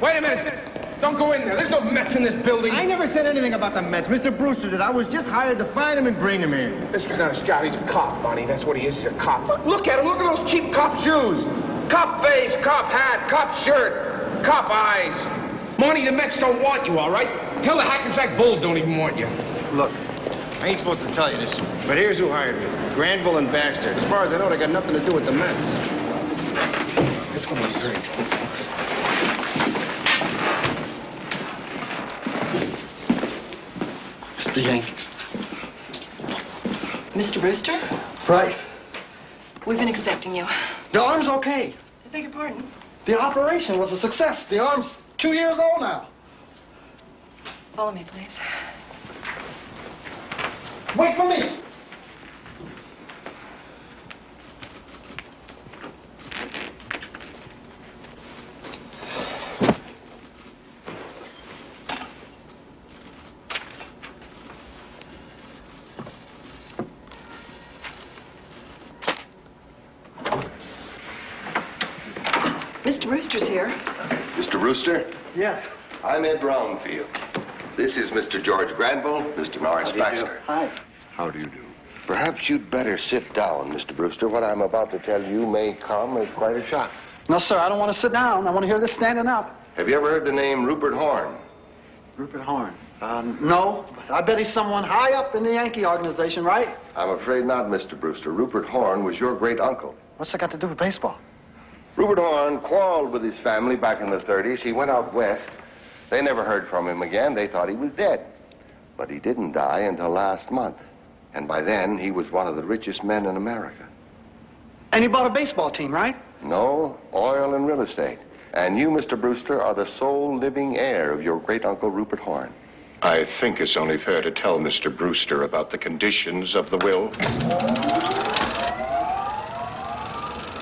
Wait a minute. Don't go in there. There's no Mets in this building. I never said anything about the Mets. Mr. Brewster did. I was just hired to find him and bring him in. This guy's not a scout. He's a cop, Bonnie. That's what he is. He's a cop. Look at him. Look at those cheap cop shoes. Cop face, cop hat, cop shirt, cop eyes. Money, the Mets don't want you, all right? Hell, the Hackensack Bulls don't even want you. Look, I ain't supposed to tell you this, but here's who hired me. Granville and Baxter. As far as I know, they got nothing to do with the Mets. It's going to be great. It's the Yankees. Mr. Brewster? Right. We've been expecting you. The arm's okay. I beg your pardon? The operation was a success. The arm's 2 years old now. Follow me, please. Wait for me. Mr. Brewster's here. Mr. Brewster? Yes. I'm Ed Brownfield. This is Mr. George Granville, Mr. Norris Baxter. Hi. How do you do? Perhaps you'd better sit down, Mr. Brewster. What I'm about to tell you may come as quite a shock. No, sir, I don't want to sit down. I want to hear this standing up. Have you ever heard the name Rupert Horn? Rupert Horn. No, but I bet he's someone high up in the Yankee organization, right? I'm afraid not, Mr. Brewster. Rupert Horn was your great uncle. What's that got to do with baseball? Rupert Horn quarreled with his family back in the 30s. He went out west. They never heard from him again. They thought he was dead. But he didn't die until last month. And by then, he was one of the richest men in America. And he bought a baseball team, right? No, oil and real estate. And you, Mr. Brewster, are the sole living heir of your great-uncle Rupert Horn. I think it's only fair to tell Mr. Brewster about the conditions of the will.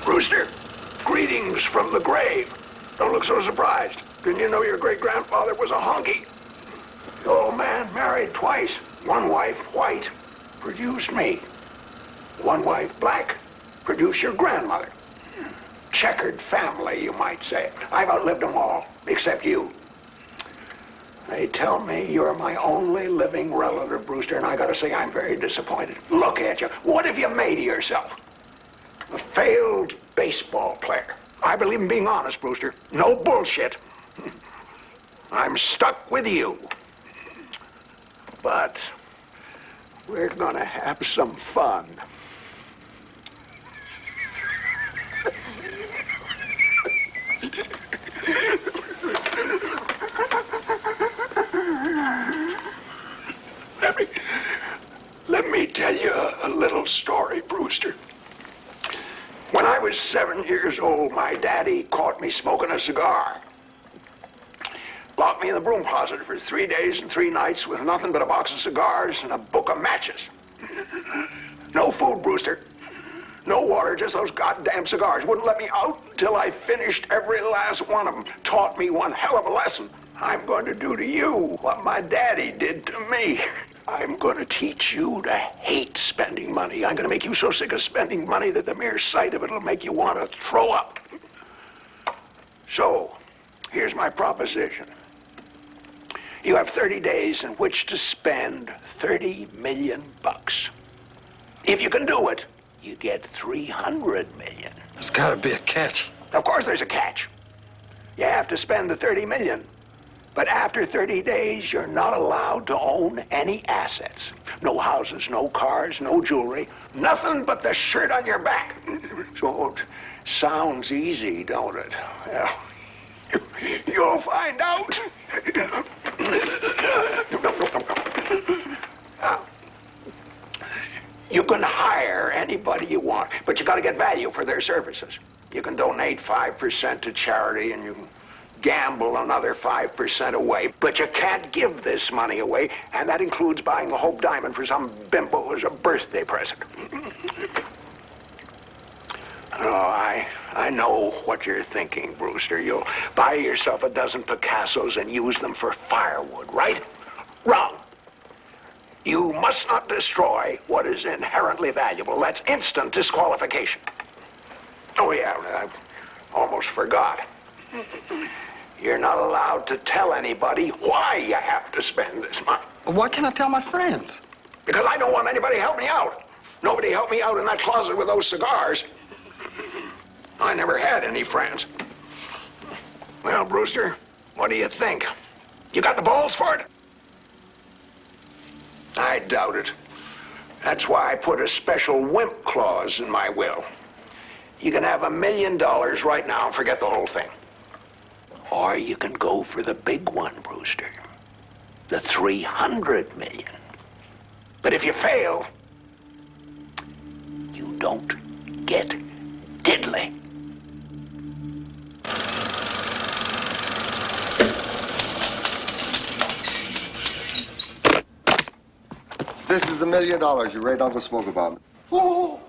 Brewster, greetings from the grave. Don't look so surprised. Didn't you know your great-grandfather was a honky? The old man married twice. One wife, white, produced me. One wife, black, produced your grandmother. Checkered family, you might say. I've outlived them all, except you. They tell me you're my only living relative, Brewster, and I gotta say I'm very disappointed. Look at you. What have you made of yourself? A failed baseball player. I believe in being honest, Brewster. No bullshit. I'm stuck with you. But we're gonna have some fun. Let me tell you a little story, Brewster. When I was 7 years old, my daddy caught me smoking a cigar. Locked me in the broom closet for 3 days and 3 nights with nothing but a box of cigars and a book of matches. No food, Brewster. No water, just those goddamn cigars. Wouldn't let me out until I finished every last one of them. Taught me one hell of a lesson. I'm going to do to you what my daddy did to me. I'm going to teach you to hate spending money. I'm going to make you so sick of spending money that the mere sight of it will make you want to throw up. So, here's my proposition. You have 30 days in which to spend 30 million bucks. If you can do it, you get 300 million. There's got to be a catch. Of course there's a catch. You have to spend the 30 million. But after 30 days, you're not allowed to own any assets. No houses, no cars, no jewelry, nothing but the shirt on your back. So it sounds easy, don't it? Well, you'll find out. You can hire anybody you want, but you got to get value for their services. You can donate 5% to charity, and you can gamble another 5% away, but you can't give this money away, and that includes buying a Hope Diamond for some bimbo as a birthday present. Oh, I know what you're thinking, Brewster. You'll buy yourself a dozen Picassos and use them for firewood, right? Wrong. You must not destroy what is inherently valuable. That's instant disqualification. Oh, yeah, I almost forgot. You're not allowed to tell anybody why you have to spend this money. Why can't I tell my friends? Because I don't want anybody to help me out. Nobody helped me out in that closet with those cigars. I never had any friends. Well, Brewster, what do you think? You got the balls for it? I doubt it. That's why I put a special wimp clause in my will. You can have $1 million right now and forget the whole thing. Or you can go for the big one, Brewster. The 300 million. But if you fail, you don't get diddly. This is $1 million your great uncle spoke about. Oh,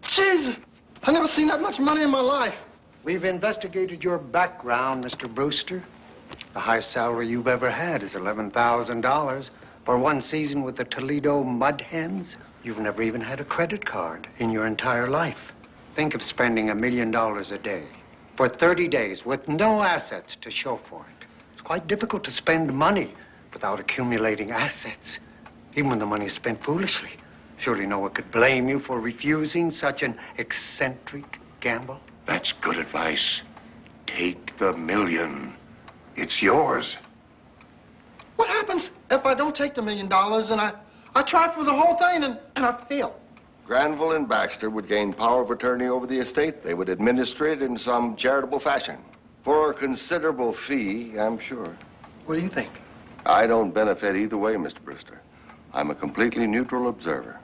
jeez. I never seen that much money in my life. We've investigated your background, Mr. Brewster. The highest salary you've ever had is $11,000. For one season with the Toledo Mud Hens, you've never even had a credit card in your entire life. Think of spending $1 million a day for 30 days with no assets to show for it. It's quite difficult to spend money without accumulating assets, even when the money is spent foolishly. Surely no one could blame you for refusing such an eccentric gamble. That's good advice. Take the $1 million. It's yours. What happens if I don't take the $1 million and I try for the whole thing and I fail? Granville and Baxter would gain power of attorney over the estate. They would administer it in some charitable fashion. For a considerable fee, I'm sure. What do you think? I don't benefit either way, Mr. Brewster. I'm a completely neutral observer.